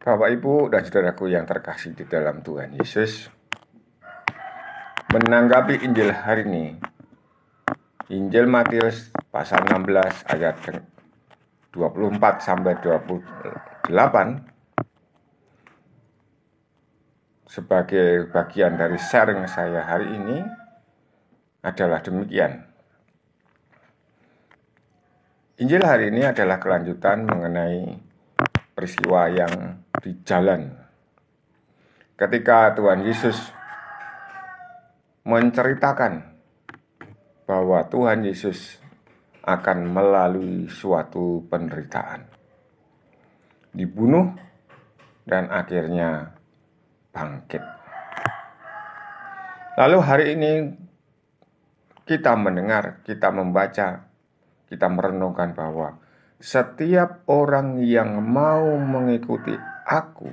Bapak, Ibu, dan saudaraku yang terkasih di dalam Tuhan Yesus, menanggapi Injil hari ini, Injil Matius pasal 16 ayat 24 sampai 28, sebagai bagian dari sharing saya hari ini adalah demikian. Injil hari ini adalah kelanjutan mengenai peristiwa yang di jalan ketika Tuhan Yesus menceritakan bahwa Tuhan Yesus akan melalui suatu penderitaan, dibunuh, dan akhirnya bangkit. Lalu hari ini kita mendengar, kita membaca, kita merenungkan bahwa setiap orang yang mau mengikuti aku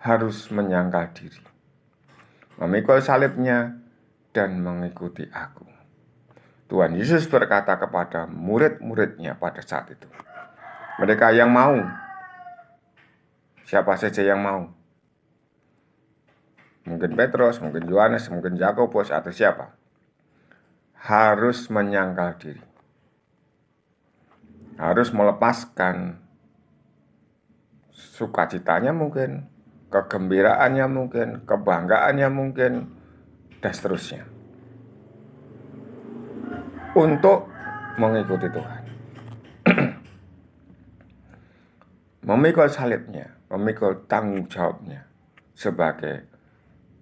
harus menyangkal diri, memikul salibnya, dan mengikuti aku. Tuhan Yesus berkata kepada murid-muridnya pada saat itu, mereka yang mau, siapa saja yang mau, mungkin Petrus, mungkin Yohanes, mungkin Yakobus, atau siapa, harus menyangkal diri, harus melepaskan sukacitanya mungkin, kegembiraannya mungkin, kebanggaannya mungkin, dan seterusnya, untuk mengikuti Tuhan. Memikul salibnya, memikul tanggung jawabnya sebagai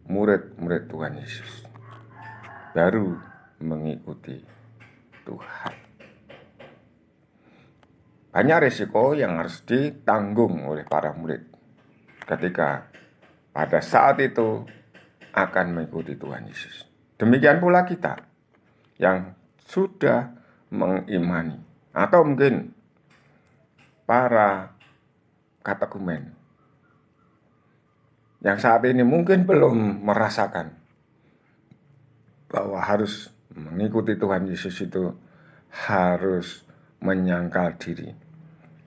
murid-murid Tuhan Yesus, baru mengikuti Tuhan. Banyak risiko yang harus ditanggung oleh para murid ketika pada saat itu akan mengikuti Tuhan Yesus. Demikian pula kita yang sudah mengimani, atau mungkin para katekumen yang saat ini mungkin belum merasakan bahwa harus mengikuti Tuhan Yesus itu harus menyangkal diri,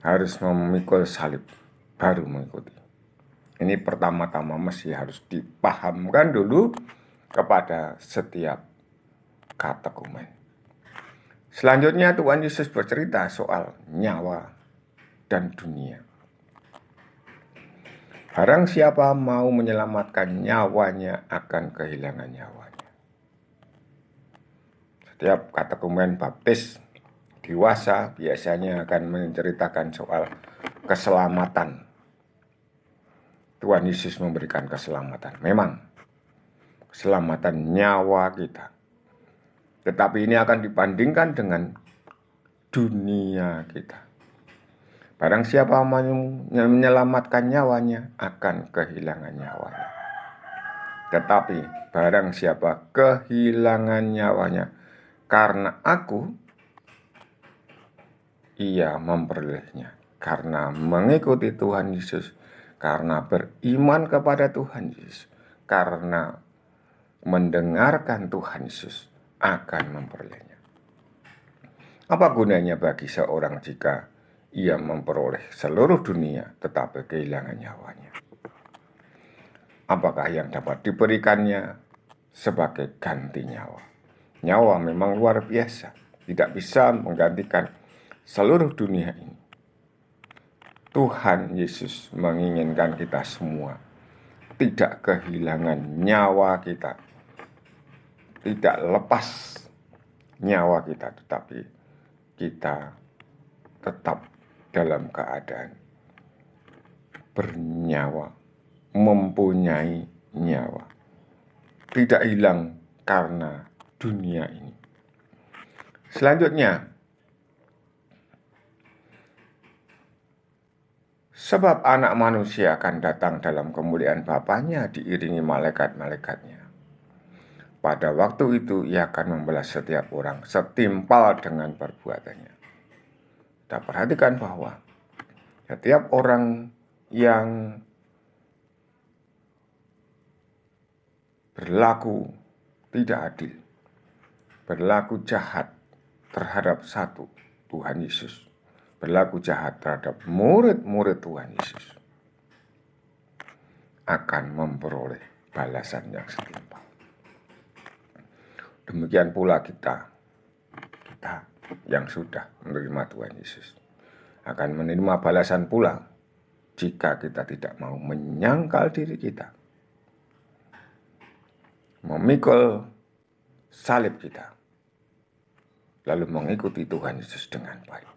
harus memikul salib, baru mengikuti. Ini pertama-tama mesti harus dipahamkan dulu kepada setiap katekumen. Selanjutnya Tuhan Yesus bercerita soal nyawa dan dunia. Barang siapa mau menyelamatkan nyawanya akan kehilangan nyawanya. Setiap katekumen baptis dewasa biasanya akan menceritakan soal keselamatan. Tuhan Yesus memberikan keselamatan. Memang keselamatan nyawa kita. Tetapi ini akan dibandingkan dengan dunia kita. Barang siapa menyelamatkan nyawanya akan kehilangan nyawanya. Tetapi barang siapa kehilangan nyawanya karena aku, ia memperolehnya. Karena mengikuti Tuhan Yesus, karena beriman kepada Tuhan Yesus, karena mendengarkan Tuhan Yesus, akan memperolehnya. Apa gunanya bagi seorang jika ia memperoleh seluruh dunia tetapi kehilangan nyawanya? Apakah yang dapat diberikannya sebagai ganti nyawa? Nyawa memang luar biasa, tidak bisa menggantikan seluruh dunia ini. Tuhan Yesus menginginkan kita semua tidak kehilangan nyawa kita, tidak lepas nyawa kita, tetapi kita tetap dalam keadaan bernyawa, mempunyai nyawa, tidak hilang karena dunia ini. Selanjutnya, sebab anak manusia akan datang dalam kemuliaan Bapanya diiringi malaikat-malaikatnya. Pada waktu itu ia akan membalas setiap orang setimpal dengan perbuatannya. Kita perhatikan bahwa setiap orang yang berlaku tidak adil, berlaku jahat terhadap satu Tuhan Yesus, berlaku jahat terhadap murid-murid Tuhan Yesus, akan memperoleh balasan yang setimpal. Demikian pula kita yang sudah menerima Tuhan Yesus akan menerima balasan pula jika kita tidak mau menyangkal diri kita, memikul salib kita, lalu mengikuti Tuhan Yesus dengan baik.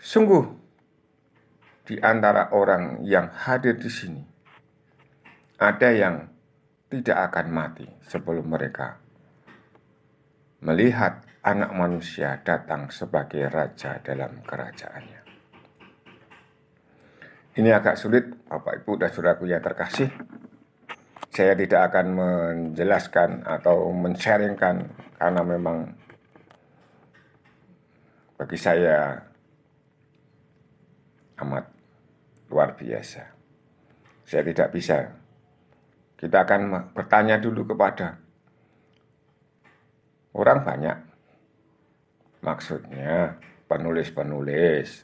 Sungguh, di antara orang yang hadir di sini, ada yang tidak akan mati sebelum mereka melihat Anak Manusia datang sebagai Raja dalam kerajaannya. Ini agak sulit, Bapak Ibu dan Saudaraku yang terkasih. Saya tidak akan menjelaskan atau men-sharingkan karena memang bagi saya amat luar biasa. Saya tidak bisa. Kita akan bertanya dulu kepada orang banyak. Maksudnya penulis-penulis,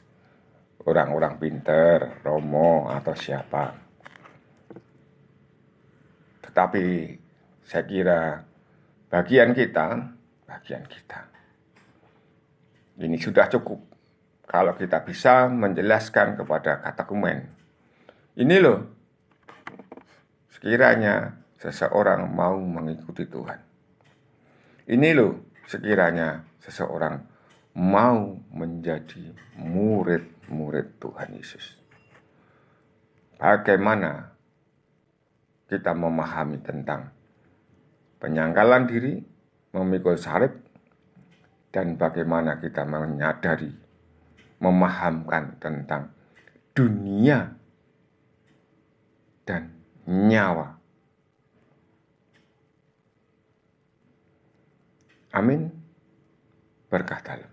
orang-orang pinter, Romo atau siapa. Tetapi saya kira bagian kita, ini sudah cukup. Kalau kita bisa menjelaskan kepada katekumen, ini loh, sekiranya seseorang mau mengikuti Tuhan. Ini loh, sekiranya seseorang mau menjadi murid-murid Tuhan Yesus. Bagaimana kita memahami tentang penyangkalan diri, memikul salib, dan bagaimana kita menyadari, memahamkan tentang dunia dan nyawa. Amin. Berkah dalam.